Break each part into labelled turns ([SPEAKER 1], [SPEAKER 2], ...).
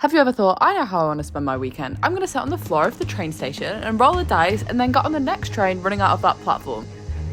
[SPEAKER 1] Have you ever thought, I know how I want to spend my weekend. I'm going to sit on the floor of the train station and roll a dice and then get on the next train running out of that platform.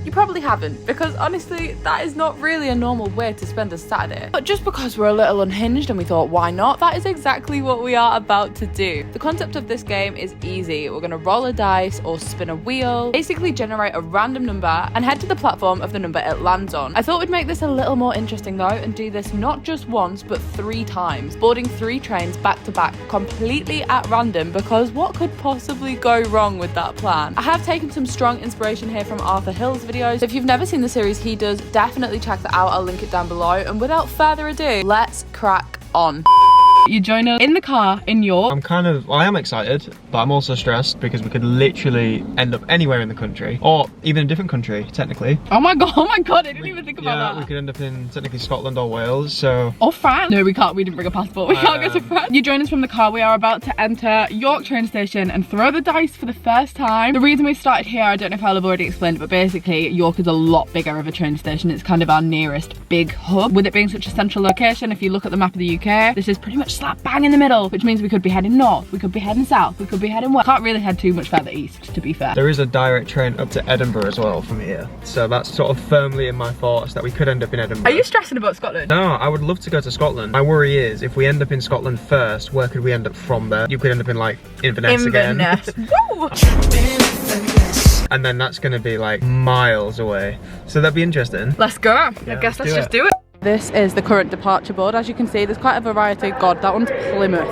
[SPEAKER 1] You probably haven't, because honestly, that is not really a normal way to spend a Saturday. But just because we're a little unhinged and we thought, why not? That is exactly what we are about to do. The concept of this game is easy. We're going to roll a dice or spin a wheel, basically generate a random number and head to the platform of the number it lands on. I thought we'd make this a little more interesting though and do this not just once, but 3 times, boarding 3 trains back to back, completely at random, because what could possibly go wrong with that plan? I have taken some strong inspiration here from Arthur Hill's videos. So if you've never seen the series he does, definitely check that out. I'll link it down below. And without further ado, let's crack on. You join us in the car in York.
[SPEAKER 2] I am excited, but I'm also stressed because we could literally end up anywhere in the country, or even a different country, technically.
[SPEAKER 1] Oh my god, I didn't even think about that.
[SPEAKER 2] Yeah, we could end up in technically Scotland or Wales, so...
[SPEAKER 1] Or France. No, we can't, we didn't bring a passport. We can't go to France. You join us from the car. We are about to enter York train station and throw the dice for the first time. The reason we started here, I don't know if I'll have already explained, but basically York is a lot bigger of a train station. It's kind of our nearest big hub. With it being such a central location, if you look at the map of the UK, this is pretty much slap bang in the middle, which means we could be heading north, we could be heading south, we could be heading west. Can't really head too much further east, to be fair.
[SPEAKER 2] There is a direct train up to Edinburgh as well from here, so that's sort of firmly in my thoughts that we could end up in Edinburgh.
[SPEAKER 1] Are you stressing about Scotland?
[SPEAKER 2] No, I would love to go to Scotland. My worry is, if we end up in Scotland first, where could we end up from there? You could end up in like Inverness again.
[SPEAKER 1] Woo!
[SPEAKER 2] And then that's going to be like miles away, so that'd be interesting.
[SPEAKER 1] Let's go.
[SPEAKER 2] Yeah,
[SPEAKER 1] I guess let's
[SPEAKER 2] do
[SPEAKER 1] just do it. This is the current departure board. As you can see, there's quite a variety. God, that one's Plymouth.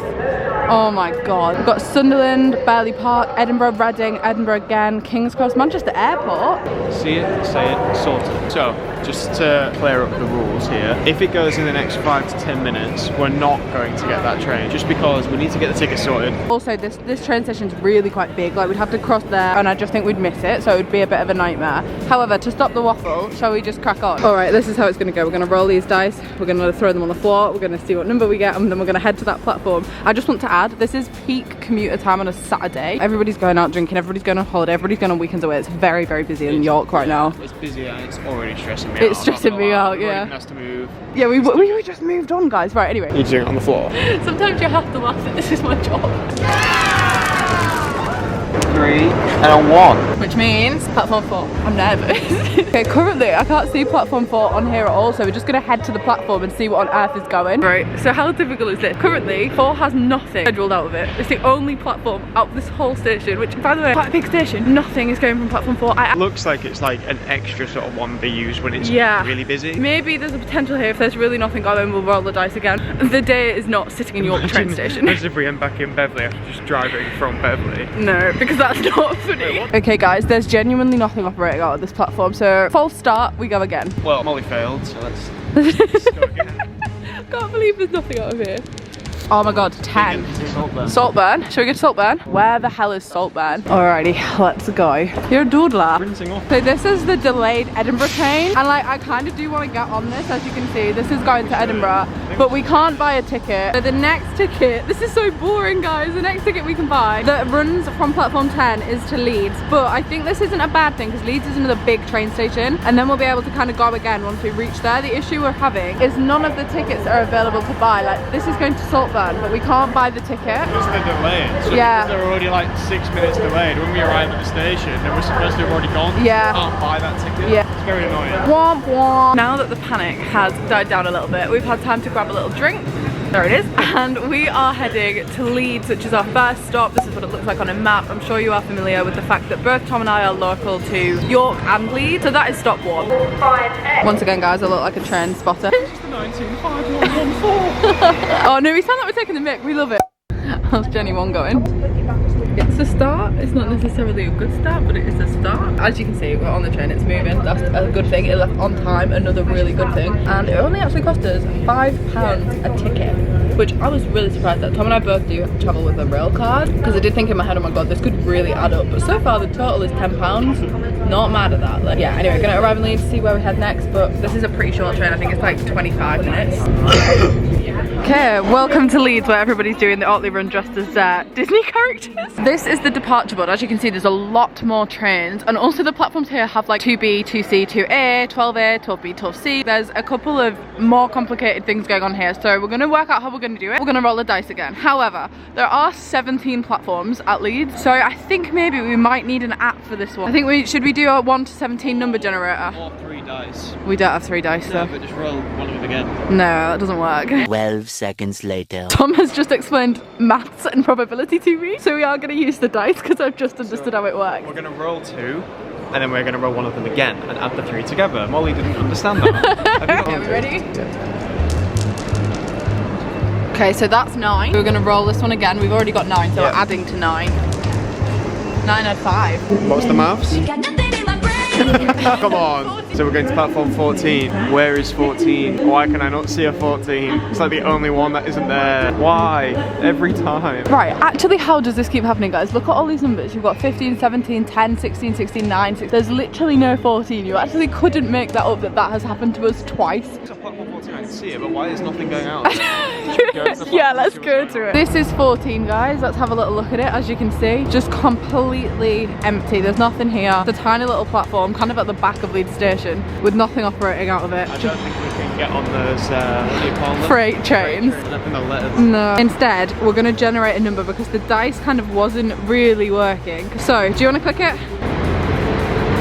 [SPEAKER 1] Oh my god. We've got Sunderland, Beverley Park, Edinburgh, Reading, Edinburgh again, King's Cross, Manchester Airport.
[SPEAKER 3] See it, say it, sorted. So, just to clear up the rules here, if it goes in the next 5 to 10 minutes, we're not going to get that train, just because we need to get the ticket sorted.
[SPEAKER 1] Also, this train station's really quite big. Like, we'd have to cross there, and I just think we'd miss it, so it would be a bit of a nightmare. However, to stop the waffle, shall we just crack on? Alright, this is how it's going to go. We're going to roll these dice, we're going to throw them on the floor, we're going to see what number we get, and then we're going to head to that platform. I just want to add, this is peak commuter time on a Saturday. Everybody's going out drinking, everybody's going on holiday, everybody's going on weekends away. It's very busy in York right now.
[SPEAKER 3] It's busy and it's already stressing me out.
[SPEAKER 1] It's stressing me out, yeah.
[SPEAKER 3] Has to move.
[SPEAKER 1] Yeah, we just moved on, guys. Right, anyway.
[SPEAKER 3] You're doing it on the floor.
[SPEAKER 1] Sometimes you have to laugh that this is my job.
[SPEAKER 3] 3 and a 1.
[SPEAKER 1] Which means platform 4. I'm nervous. Okay, currently I can't see platform 4 on here at all, so we're just gonna head to the platform and see what on earth is going. Right, so how difficult is this? Currently, 4 has nothing scheduled out of it. It's the only platform out of this whole station, which, by the way, quite a big station. Nothing is going from platform 4.
[SPEAKER 3] Looks like it's like an extra sort of one they use when it's really busy.
[SPEAKER 1] Maybe there's a potential here. If there's really nothing going, we'll roll the dice again. The day is not sitting in York train station.
[SPEAKER 3] Imagine if we end back in Beverley after just driving from Beverley.
[SPEAKER 1] No, because that's not funny. Okay guys, there's genuinely nothing operating out of this platform, so false start, we go again.
[SPEAKER 3] Well, Molly failed, so let's go again.
[SPEAKER 1] Can't believe there's nothing out of here. Oh my god, 10.
[SPEAKER 3] Saltburn.
[SPEAKER 1] Saltburn. Shall we go to Saltburn? Where the hell is Saltburn? Alrighty, let's go. You're a doodler.
[SPEAKER 3] Rinsing off.
[SPEAKER 1] So this is the delayed Edinburgh train, and like I kind of do want to get on this. As you can see, this is going to Edinburgh, but we can't buy a ticket. So the next ticket, this is so boring guys, the next ticket we can buy that runs from platform 10 is to Leeds, but I think this isn't a bad thing because Leeds is another big train station, and then we'll be able to kind of go again once we reach there. The issue we're having is none of the tickets are available to buy. Like this is going to Saltburn, but we can't buy the ticket.
[SPEAKER 3] Because they're delayed. So
[SPEAKER 1] yeah.
[SPEAKER 3] They're already like 6 minutes delayed. When we arrive at the station, and we're supposed to have already gone.
[SPEAKER 1] Yeah.
[SPEAKER 3] We can't buy that ticket.
[SPEAKER 1] Yeah.
[SPEAKER 3] It's very annoying.
[SPEAKER 1] Womp womp. Now that the panic has died down a little bit, we've had time to grab a little drink. There it is. And we are heading to Leeds, which is our first stop. This is what it looks like on a map. I'm sure you are familiar with the fact that both Tom and I are local to York and Leeds. So that is stop 1. Once again, guys, I look like a trend spotter.
[SPEAKER 3] It's just the 195114.
[SPEAKER 1] Oh no, we sound like we're taking the mic. We love it. How's Jenny 1 going? It's a start. It's not necessarily a good start, but it is a start. As you can see, we're on the train, it's moving. That's a good thing. It left on time, another really good thing. And it only actually cost us £5 a ticket, which I was really surprised at. Tom and I both do travel with a rail card, because I did think in my head, oh my god, this could really add up. But so far the total is £10. Not mad at that. Like, yeah, anyway, gonna arrive in Leeds, see where we head next, but this is a pretty short train. I think it's like 25 minutes. Okay, welcome to Leeds, where everybody's doing the Otley Run dressed as Disney characters. This is the departure board. As you can see, there's a lot more trains, and also the platforms here have like 2B, 2C, 2A, 12A, 12B, 12C. There's a couple of more complicated things going on here, so we're going to work out how we're going to do it. We're going to roll the dice again. However, there are 17 platforms at Leeds, so I think maybe we might need an app for this one. I think should we do a 1 to 17 number generator?
[SPEAKER 3] Or 3 dice.
[SPEAKER 1] We don't have 3 dice,
[SPEAKER 3] No,
[SPEAKER 1] so.
[SPEAKER 3] but just roll one of them again.
[SPEAKER 1] No, that doesn't work.
[SPEAKER 4] 12 seconds later.
[SPEAKER 1] Tom has just explained maths and probability to me, so we are going to use the dice because I've just understood how it works.
[SPEAKER 3] We're going to roll 2, and then we're going to roll one of them again and add the 3 together. Molly didn't understand that.
[SPEAKER 1] Okay, we ready? Okay, so that's 9. We're going to roll this one again. We've already got 9, so we're adding to 9. 9 and 5.
[SPEAKER 3] What's the maths? Come on. So we're going to platform 14. Where is 14? Why can I not see a 14? It's like the only one that isn't there. Why? Every time.
[SPEAKER 1] Right, actually, how does this keep happening, guys? Look at all these numbers. You've got 15, 17, 10, 16, 16, 9, 6. There's literally no 14. You actually couldn't make that up that has happened to us twice.
[SPEAKER 3] It's a platform 14, I can see it, but why is nothing going out?
[SPEAKER 1] Yeah, let's go to it. This is 14, guys. Let's have a little look at it. As you can see, just completely empty. There's nothing here. The tiny little platform kind of at the back of Leeds station with nothing operating out of it.
[SPEAKER 3] I don't think we can get on those, what do you call them?
[SPEAKER 1] Freight trains.
[SPEAKER 3] I don't think they'll let us.
[SPEAKER 1] No. Instead, we're going to generate a number because the dice kind of wasn't really working. So, do you want to click it?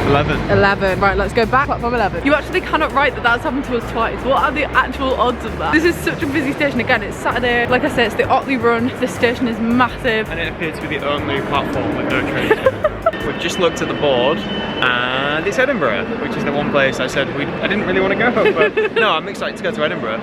[SPEAKER 3] 11.
[SPEAKER 1] 11. Right, let's go back. Platform 11. You actually cannot write that that's happened to us twice. What are the actual odds of that? This is such a busy station. Again, it's Saturday. Like I said, it's the Otley Run. This station is massive.
[SPEAKER 3] And it appears to be the only platform with no trains. We've just looked at the board and it's Edinburgh, which is the one place I said I didn't really want to go, but no, I'm excited to go to Edinburgh.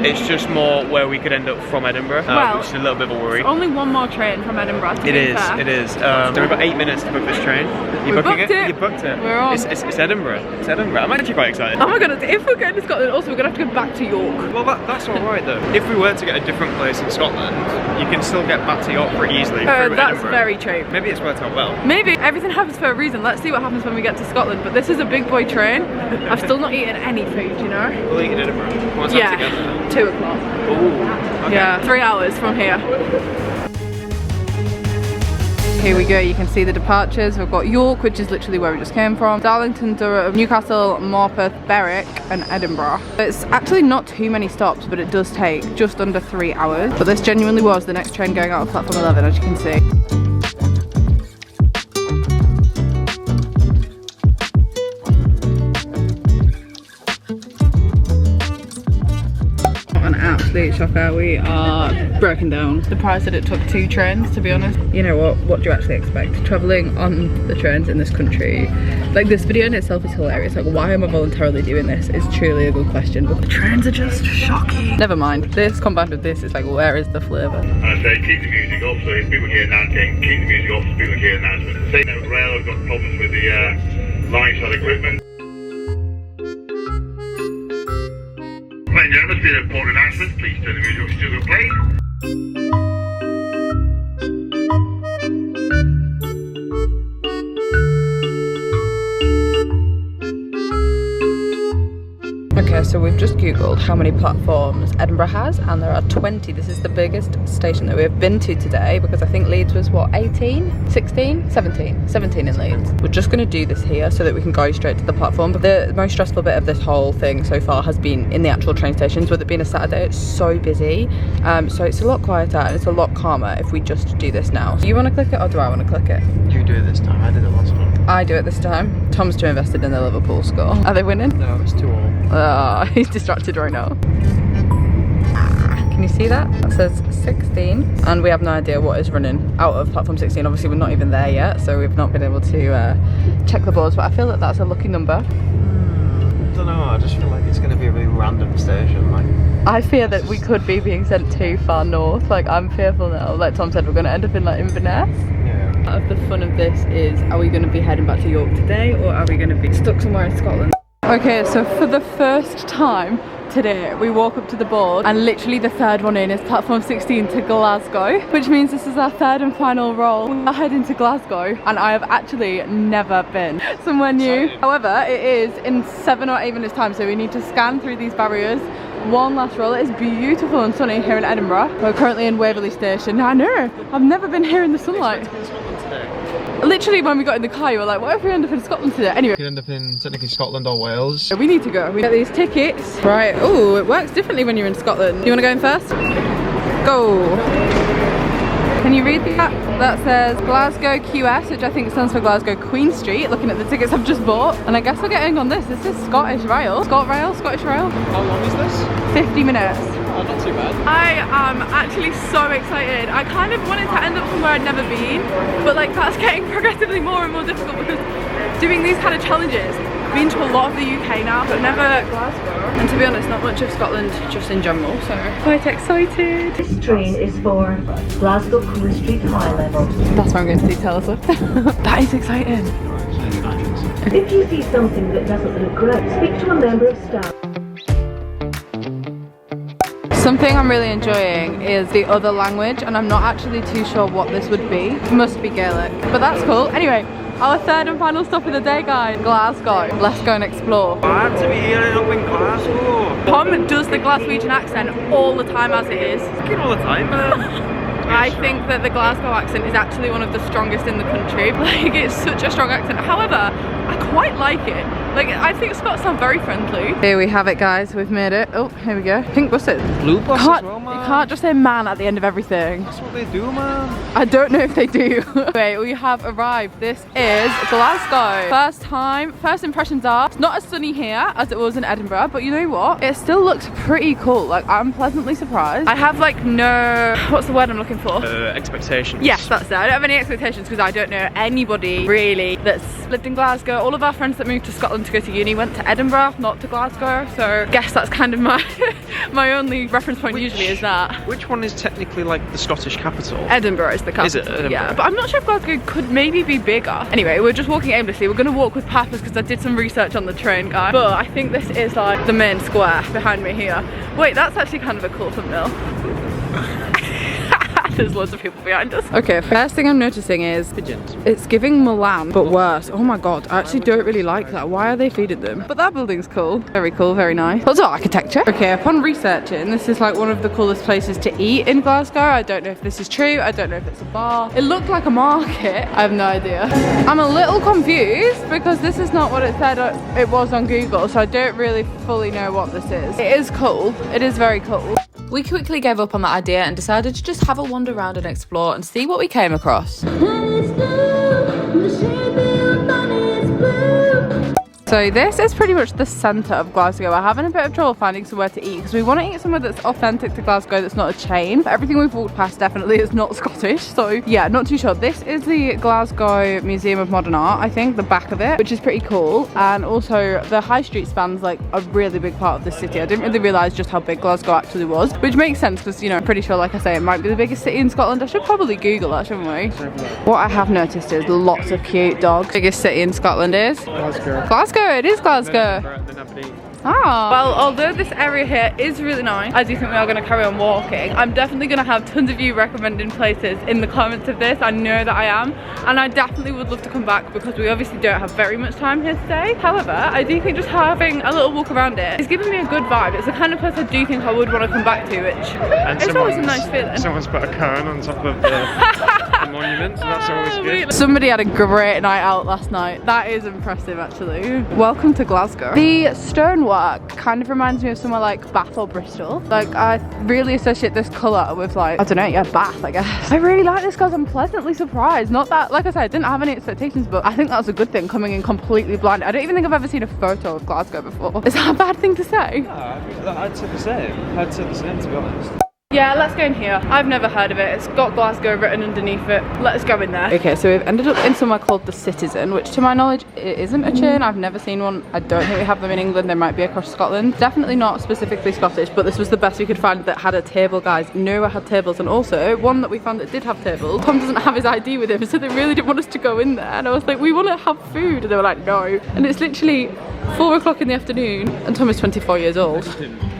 [SPEAKER 3] It's just more where we could end up from Edinburgh, which is a little bit of a worry.
[SPEAKER 1] Only one more train from Edinburgh.
[SPEAKER 3] It is. So we've got 8 minutes to book this train. You booking it? You booked it.
[SPEAKER 1] We're on.
[SPEAKER 3] It's Edinburgh. It's Edinburgh. I'm actually quite excited.
[SPEAKER 1] Oh my god, if we're going to Scotland, also we're going to have to go back to York.
[SPEAKER 3] Well, that's alright though. If we were to get a different place in Scotland, you can still get back to York pretty easily through
[SPEAKER 1] that's
[SPEAKER 3] Edinburgh.
[SPEAKER 1] very true.
[SPEAKER 3] Maybe it's worked out well.
[SPEAKER 1] Maybe everything happens for a reason. Let's see what happens when we get to Scotland. But this is a big boy train. I've still not eaten any food, you know?
[SPEAKER 3] We'll eat in Edinburgh. What time to get there?
[SPEAKER 1] 2 o'clock.
[SPEAKER 3] Ooh, okay.
[SPEAKER 1] Yeah, 3 hours from here. Here we go, you can see the departures. We've got York, which is literally where we just came from, Darlington, Durham, Newcastle, Morpeth, Berwick and Edinburgh. It's actually not too many stops, but it does take just under 3 hours. But this genuinely was the next train going out of platform 11, as you can see. An absolute shocker. We are broken down. Surprised that it took 2 trains, to be honest. You know what do you actually expect? Travelling on the trains in this country. Like, this video in itself is hilarious. Like, why am I voluntarily doing this? Is truly a good question. But the trains are just shocking. Never mind. This combined with this is like, where is the flavour?
[SPEAKER 5] And I say keep the music up so if people hear announcing, keep the music up so people hear announcements. Say that rail have got problems with the line shot equipment. Ladies and gentlemen, there's been an important announcement. Please turn the music up to the play.
[SPEAKER 1] Okay, so we've just googled how many platforms Edinburgh has, and there are 20. This is the biggest station that we've been to today, because I think Leeds was what, 18, 16, 17 in Leeds. We're just going to do this here so that we can go straight to the platform. But the most stressful bit of this whole thing so far has been in the actual train stations. With it being a Saturday, it's so busy, so it's a lot quieter and it's a lot calmer if we just do this now. Do you want to click it or do I want to click it?
[SPEAKER 2] You do it this time. I did it last time.
[SPEAKER 1] I do it this time. Tom's too invested in the Liverpool score. Are they winning?
[SPEAKER 2] No, it's 2-all.
[SPEAKER 1] He's distracted right now. Can you see that? That says 16, and we have no idea what is running out of platform 16. Obviously, we're not even there yet, so we've not been able to check the boards, but I feel that that's a lucky number.
[SPEAKER 2] I don't know, I just feel like it's going to be a really random station. Like,
[SPEAKER 1] I fear that we could be being sent too far north. Like, I'm fearful now. Like Tom said, we're going to end up in like Inverness.
[SPEAKER 2] yeah.
[SPEAKER 1] Part of the fun of this is, are we going to be heading back to York today, or are we going to be stuck somewhere in Scotland? Okay, so for the first time today, we walk up to the board, and literally the third one in is platform 16 to Glasgow, which means this is our third and final roll. We are heading to Glasgow, and I have actually never been somewhere new. However, it is in 7 or 8 minutes time, so we need to scan through these barriers, one last roll. It is beautiful and sunny here in Edinburgh. We're currently in Waverley Station. Now I know, I've never been here in the sunlight. Literally when we got in the car you were like, what if we end up in Scotland today? Anyway.
[SPEAKER 2] We could end up in technically Scotland or Wales.
[SPEAKER 1] We need to go. We get these tickets. Right, oh, it works differently when you're in Scotland. You want to go in first? Go. Can you read that? That says Glasgow QS, which I think stands for Glasgow Queen Street, looking at the tickets I've just bought. And I guess we're getting on this. This is Scottish Rail. Scottish Rail.
[SPEAKER 2] How long is this?
[SPEAKER 1] 50 minutes.
[SPEAKER 2] Oh, not too bad.
[SPEAKER 1] I am actually so excited. I kind of wanted to end up somewhere I'd never been, but like that's getting progressively more and more difficult because doing these kind of challenges, I've been to a lot of the UK now, but never Glasgow. And to be honest, not much of Scotland just in general, so quite excited.
[SPEAKER 6] This train is for Glasgow Queen Street High Level.
[SPEAKER 1] That's where I'm going to see Taylor Swift. That is exciting.
[SPEAKER 6] If you see something that doesn't look correct, speak to a member of staff.
[SPEAKER 1] Something I'm really enjoying is the other language, and I'm not actually too sure what this would be. It must be Gaelic, but that's cool. Anyway, our third and final stop of the day, guys. Glasgow. Let's go and explore.
[SPEAKER 3] Glad to be here up in Glasgow.
[SPEAKER 1] Tom does the Glaswegian accent all the time as it is.
[SPEAKER 3] All the time.
[SPEAKER 1] I think that the Glasgow accent is actually one of the strongest in the country. Like, it's such a strong accent. However, I quite like it. Like, I think Scots sound very friendly. Here we have it, guys. We've made it. Oh, here we go. Pink buses.
[SPEAKER 3] Blue bus as well, man.
[SPEAKER 1] You can't just say man at the end of everything.
[SPEAKER 3] That's what they do, man.
[SPEAKER 1] I don't know if they do. Wait, we have arrived. This is Glasgow. First impressions are, it's not as sunny here as it was in Edinburgh, but you know what? It still looks pretty cool. Like, I'm pleasantly surprised. I have like no, what's the word I'm looking for?
[SPEAKER 3] Expectations.
[SPEAKER 1] Yes, that's it. I don't have any expectations because I don't know anybody really that's lived in Glasgow. All of our friends that moved to Scotland to go to uni went to Edinburgh, not to Glasgow. So I guess that's kind of my my only reference point usually is that.
[SPEAKER 3] Which one is technically like the Scottish capital?
[SPEAKER 1] Edinburgh is the capital.
[SPEAKER 3] Is it? Edinburgh?
[SPEAKER 1] Yeah, but I'm not sure if Glasgow could maybe be bigger. Anyway, we're just walking aimlessly. We're going to walk with papas because I did some research on the train, guys. But I think this is like the main square behind me here. Wait, that's actually kind of a cool thumbnail. There's loads of people behind us. Okay, first thing I'm noticing is
[SPEAKER 3] pigeons.
[SPEAKER 1] It's giving Milan, but worse. Oh my god, I actually don't really like that. Why are they feeding them? But that building's cool. Very cool, very nice. Also architecture. Okay, upon researching, this is like one of the coolest places to eat in Glasgow. I don't know if this is true. I don't know if it's a bar. It looked like a market. I have no idea. I'm a little confused because this is not what it said it was on Google, so I don't really fully know what this is. It is cool. It is very cool. We quickly gave up on that idea and decided to just have a wander around and explore and see what we came across. So this is pretty much the centre of Glasgow. We're having a bit of trouble finding somewhere to eat because we want to eat somewhere that's authentic to Glasgow, that's not a chain. But everything we've walked past definitely is not Scottish, so yeah, not too sure. This is the Glasgow Museum of Modern Art, I think, the back of it, which is pretty cool. And also the high street spans like a really big part of the city. I didn't really realise just how big Glasgow actually was, which makes sense because, you know, I'm pretty sure, like I say, it might be the biggest city in Scotland. I should probably Google that, shouldn't we? What I have noticed is lots of cute dogs. Biggest city in Scotland is? Glasgow, it is Glasgow. Ah. Well, although this area here is really nice, I do think we are going to carry on walking. I'm definitely going to have tons of you recommending places in the comments of this. I know that I am, and I definitely would love to come back because we obviously don't have very much time here today. However, I do think just having a little walk around it is giving me a good vibe. It's the kind of place I do think I would want to come back to, which is always a nice feeling.
[SPEAKER 3] Someone's put a cone on top of the monument, so that's always good.
[SPEAKER 1] Somebody had a great night out last night. That is impressive, actually. Welcome to Glasgow. The stonework kind of reminds me of somewhere like Bath or Bristol. Like, I really associate this colour with, like, I don't know, yeah, Bath, I guess. I really like this because I'm pleasantly surprised. Not that, like I said, I didn't have any expectations, but I think that's a good thing, coming in completely blind. I don't even think I've ever seen a photo of Glasgow before. Is that a bad thing to say?
[SPEAKER 3] Yeah, I'd say the same. I'd say the same, to be honest.
[SPEAKER 1] Yeah, let's go in here. I've never heard of it. It's got Glasgow written underneath it. Let's go in there. Okay, so we've ended up in somewhere called The Citizen, which to my knowledge, it isn't a chain. I've never seen one. I don't think we have them in England. They might be across Scotland. Definitely not specifically Scottish, but this was the best we could find that had a table, guys. Nowhere had tables. And also, one that we found that did have tables, Tom doesn't have his ID with him, so they really didn't want us to go in there. And I was like, we want to have food. And they were like, no. And it's literally 4 o'clock in the afternoon, and Tom is 24 years old.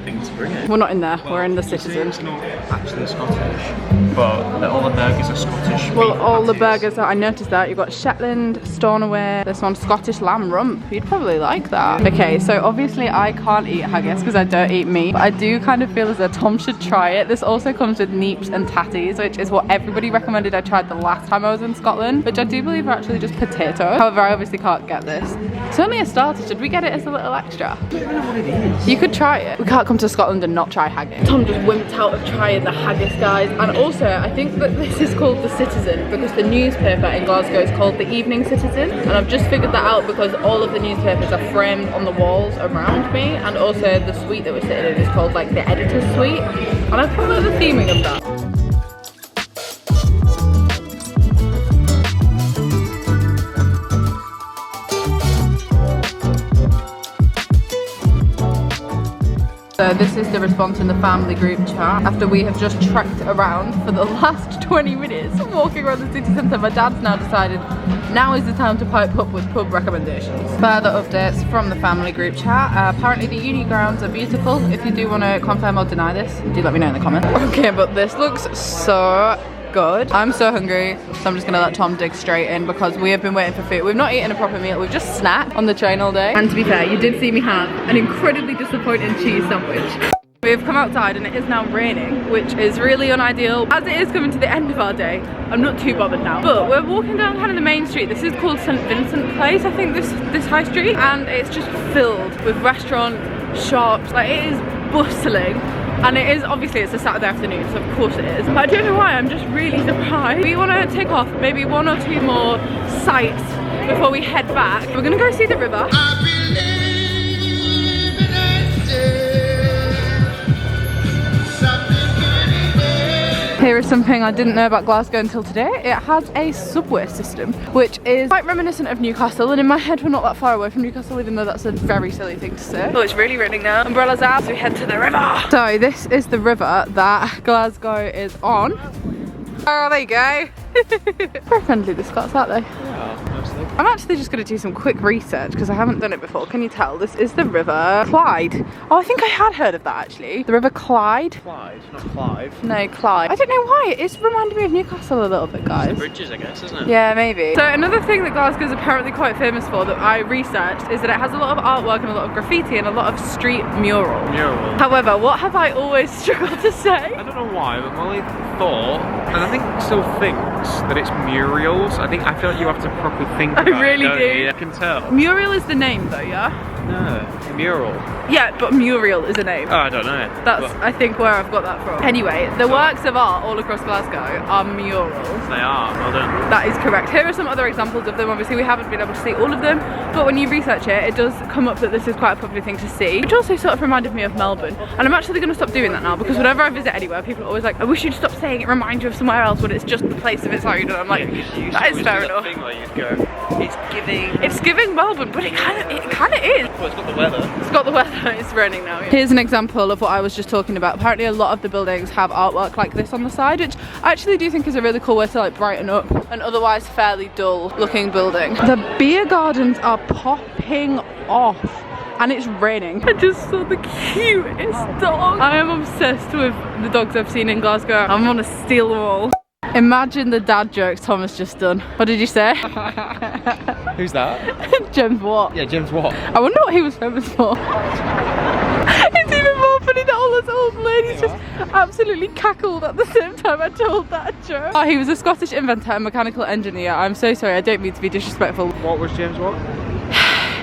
[SPEAKER 3] thing to bring it.
[SPEAKER 1] We're not in there,
[SPEAKER 3] Well,
[SPEAKER 1] we're in the
[SPEAKER 3] you see,
[SPEAKER 1] Citizen.
[SPEAKER 3] It's not actually Scottish, but all the burgers are Scottish.
[SPEAKER 1] Well,
[SPEAKER 3] meat
[SPEAKER 1] all the
[SPEAKER 3] patties.
[SPEAKER 1] burgers, I noticed that. You've got Shetland, Stornoway, this one Scottish lamb rump. You'd probably like that. Okay, so obviously I can't eat haggis because I don't eat meat, but I do kind of feel as though Tom should try it. This also comes with neeps and tatties, which is what everybody recommended I tried the last time I was in Scotland, which I do believe are actually just potato. However, I obviously can't get this. It's only a starter. Should we get it as a little extra?
[SPEAKER 3] I don't even know what it is.
[SPEAKER 1] You could try it. We can't come to Scotland and not try haggis. Tom just wimped out of trying the haggis, guys. And also, I think that this is called the Citizen because the newspaper in Glasgow is called the Evening Citizen. And I've just figured that out because all of the newspapers are framed on the walls around me. And also the suite that we're sitting in is called like the editor's suite. And I follow the theming of that. So this is the response in the family group chat after we have just trekked around for the last 20 minutes walking around the city centre. My dad's now decided now is the time to pipe up with pub recommendations. Further updates from the family group chat. Apparently the uni grounds are beautiful. If you do want to confirm or deny this, do let me know in the comments. Okay, but this looks so good. I'm so hungry, so I'm just gonna let Tom dig straight in because we have been waiting for food. We've not eaten a proper meal, we've just snacked on the train all day. And to be fair, you did see me have an incredibly disappointing cheese sandwich. We've come outside and it is now raining, which is really unideal. As it is coming to the end of our day, I'm not too bothered now. But we're walking down kind of the main street. This is called St. Vincent Place, I think, this high street. And it's just filled with restaurant shops. Like, it is bustling. And it is, obviously it's a Saturday afternoon, so of course it is. But I don't know why, I'm just really surprised. We want to take off maybe one or two more sites before we head back. We're gonna go see the river. Here is something I didn't know about Glasgow until today. It has a subway system, which is quite reminiscent of Newcastle, and in my head we're not that far away from Newcastle, even though that's a very silly thing to say. Oh, it's really raining now. Umbrellas out as we head to the river. So this is the river that Glasgow is on. Oh, there you go. Very friendly, the Scots, aren't they?
[SPEAKER 3] Yeah, mostly.
[SPEAKER 1] I'm actually just going to do some quick research because I haven't done it before. Can you tell? This is the River Clyde. Oh, I think I had heard of that actually. The River Clyde.
[SPEAKER 3] Clyde, not Clive.
[SPEAKER 1] No, Clyde. I don't know why. It's reminded me of Newcastle a little bit, guys.
[SPEAKER 3] The bridges, I guess, isn't it?
[SPEAKER 1] Yeah, maybe. So another thing that Glasgow is apparently quite famous for that I researched is that it has a lot of artwork and a lot of graffiti and a lot of street mural.
[SPEAKER 3] Mural.
[SPEAKER 1] However, what have I always struggled to say?
[SPEAKER 3] I don't know why, but Molly thought, and I think still thinks, that it's murals. I feel like you have to properly think about it.
[SPEAKER 1] I really do.
[SPEAKER 3] You? I can tell.
[SPEAKER 1] Mural is the name though, yeah?
[SPEAKER 3] No, mural.
[SPEAKER 1] Yeah, but Muriel is a name.
[SPEAKER 3] Oh, I don't know.
[SPEAKER 1] That's,
[SPEAKER 3] But
[SPEAKER 1] I think, where I've got that from. Anyway, the works of art all across Glasgow are murals.
[SPEAKER 3] they are, well done.
[SPEAKER 1] That is correct. Here are some other examples of them. Obviously, we haven't been able to see all of them, but when you research it, it does come up that this is quite a popular thing to see, which also sort of reminded me of Melbourne. And I'm actually going to stop doing that now because whenever I visit anywhere, people are always like, I wish you'd stop saying it reminds you of somewhere else when it's just the place of its own. And I'm like, that is fair enough.
[SPEAKER 3] Thing where you'd go,
[SPEAKER 1] It's giving Melbourne, but it kind of is.
[SPEAKER 3] Well, it's got the weather.
[SPEAKER 1] It's got the weather, it's raining now. Yeah. Here's an example of what I was just talking about. Apparently a lot of the buildings have artwork like this on the side, which I actually do think is a really cool way to like brighten up an otherwise fairly dull looking building. The beer gardens are popping off. And it's raining. I just saw the cutest dog. I am obsessed with the dogs I've seen in Glasgow. I'm gonna steal them all. Imagine the dad jokes Thomas just done. What did you say?
[SPEAKER 3] Who's that?
[SPEAKER 1] James Watt.
[SPEAKER 3] Yeah, James Watt.
[SPEAKER 1] I wonder what he was famous for. It's even more funny that all those old ladies just absolutely cackled at the same time I told that joke. Oh, he was a Scottish inventor and mechanical engineer. I'm so sorry, I don't mean to be disrespectful.
[SPEAKER 3] What was James Watt?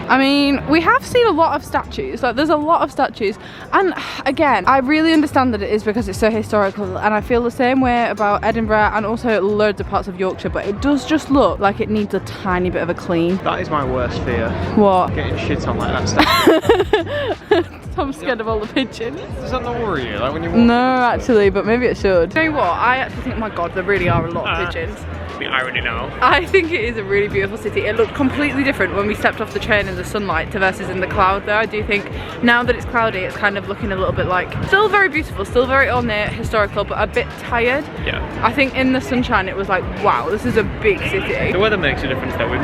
[SPEAKER 1] I mean, we have seen a lot of statues, like there's a lot of statues, and again, I really understand that it is because it's so historical, and I feel the same way about Edinburgh and also loads of parts of Yorkshire, but it does just look like it needs a tiny bit of a clean.
[SPEAKER 3] That is my worst fear.
[SPEAKER 1] What?
[SPEAKER 3] Getting shit on like that stuff.
[SPEAKER 1] I'm scared of all the pigeons.
[SPEAKER 3] Does that not worry you? Like when you walk
[SPEAKER 1] No, actually, but maybe it should. You know what? I actually think, my God, there really are a lot of pigeons.
[SPEAKER 3] The irony now.
[SPEAKER 1] I think it is a really beautiful city. It looked completely different when we stepped off the train in the sunlight to versus in the cloud though. I do think now that it's cloudy, it's kind of looking a little bit like, still very beautiful, still very ornate, historical, but a bit tired.
[SPEAKER 3] Yeah.
[SPEAKER 1] I think in the sunshine it was like, wow, this is a big city.
[SPEAKER 3] The weather makes a difference though. We've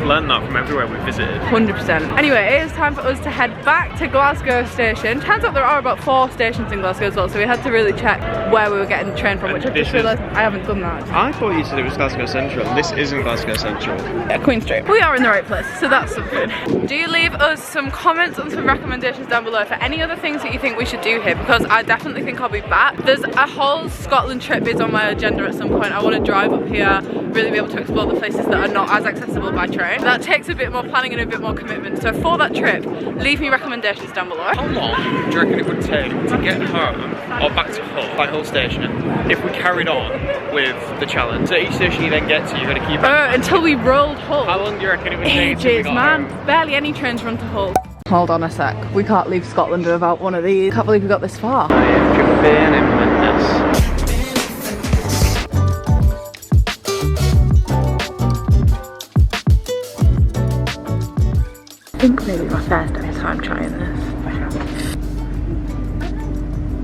[SPEAKER 3] learned that from everywhere we've visited.
[SPEAKER 1] 100%. Anyway, it is time for us to head back to Glasgow station. Turns out there are about 4 stations in Glasgow as well, so we had to really check where we were getting the train from, which I just realised I haven't done that.
[SPEAKER 3] I thought you said it was Glasgow Central. This isn't Glasgow Central.
[SPEAKER 1] Yeah, Queen Street. We are in the right place, so that's something. Do you leave us some comments and some recommendations down below for any other things that you think we should do here, because I definitely think I'll be back. There's a whole Scotland trip is on my agenda at some point. I want to drive up here, really be able to explore the places that are not as accessible by train. That takes a bit more planning and a bit more commitment, so for that trip, leave me recommendations down below.
[SPEAKER 3] How long do you reckon it would take to get home or back to Hull, by Hull Station, if we carried on with the challenge? So each station you then get to, you're going to keep
[SPEAKER 1] until we rolled Hull.
[SPEAKER 3] How long do you reckon it would take?
[SPEAKER 1] Ages, man. Barely any trains run to Hull. Hold on a sec. We can't leave Scotland without one of these. Can't believe we got this far.
[SPEAKER 3] I am dripping in madness.
[SPEAKER 1] I think maybe my first time trying this.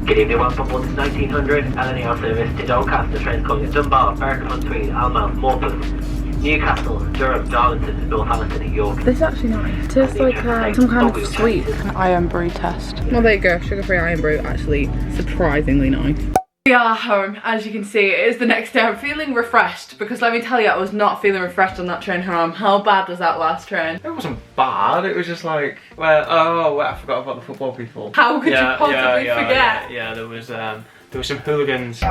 [SPEAKER 7] Good evening, welcome aboard this 1900 LNER service to Doncaster. Trains calling at Dunbar, Berwick-upon-Tweed, Almouth, Morpeth, Newcastle, Durham, Darlington, Northampton and York.
[SPEAKER 1] This is actually nice. It tastes like some kind of sweet. An iron brew test. Well, there you go. Sugar-free iron brew, actually surprisingly nice. We are home, as you can see. It is the next day. I'm feeling refreshed because let me tell you, I was not feeling refreshed on that train home. How bad was that last train?
[SPEAKER 3] It wasn't bad, it was just like, well, oh, wait, I forgot about the football people.
[SPEAKER 1] How could you possibly forget?
[SPEAKER 3] Yeah, there was some hooligans.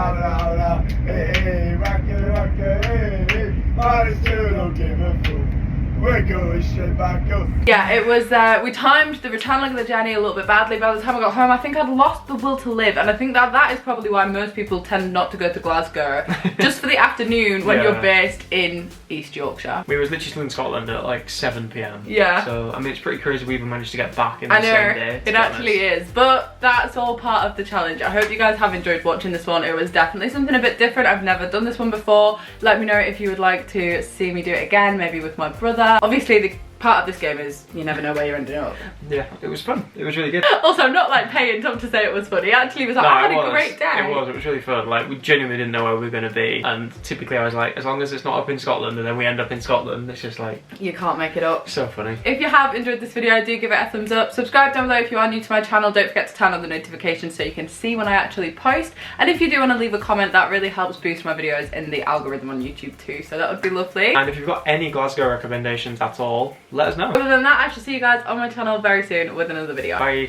[SPEAKER 8] We're going straight back up.
[SPEAKER 1] Yeah, it was, we timed the return leg of the journey a little bit badly. By the time I got home, I think I'd lost the will to live. And I think that is probably why most people tend not to go to Glasgow. Just for the afternoon when you're based in East Yorkshire.
[SPEAKER 3] We was literally still in Scotland at like 7 PM.
[SPEAKER 1] Yeah.
[SPEAKER 3] So, I mean, it's pretty crazy we even managed to get back in the same day.
[SPEAKER 1] It actually is. But that's all part of the challenge. I hope you guys have enjoyed watching this one. It was definitely something a bit different. I've never done this one before. Let me know if you would like to see me do it again, maybe with my brother. Obviously, the part of this game is you never know where you're ending up.
[SPEAKER 3] Yeah, it was fun. It was really good.
[SPEAKER 1] Also, I'm not like paying Tom to say it was funny. Actually, was like, I had a great day.
[SPEAKER 3] It was really fun. Like, we genuinely didn't know where we were going to be. And typically I was like, as long as it's not up in Scotland and then we end up in Scotland, it's just like...
[SPEAKER 1] You can't make it up.
[SPEAKER 3] So funny. If
[SPEAKER 1] you have enjoyed this video, do give it a thumbs up. Subscribe down below if you are new to my channel. Don't forget to turn on the notifications so you can see when I actually post. And if you do want to leave a comment, that really helps boost my videos in the algorithm on YouTube too. So that would be lovely.
[SPEAKER 3] And if you've got any Glasgow recommendations at all, let us know.
[SPEAKER 1] Other than that, I shall see you guys on my channel very soon with another video.
[SPEAKER 3] Bye.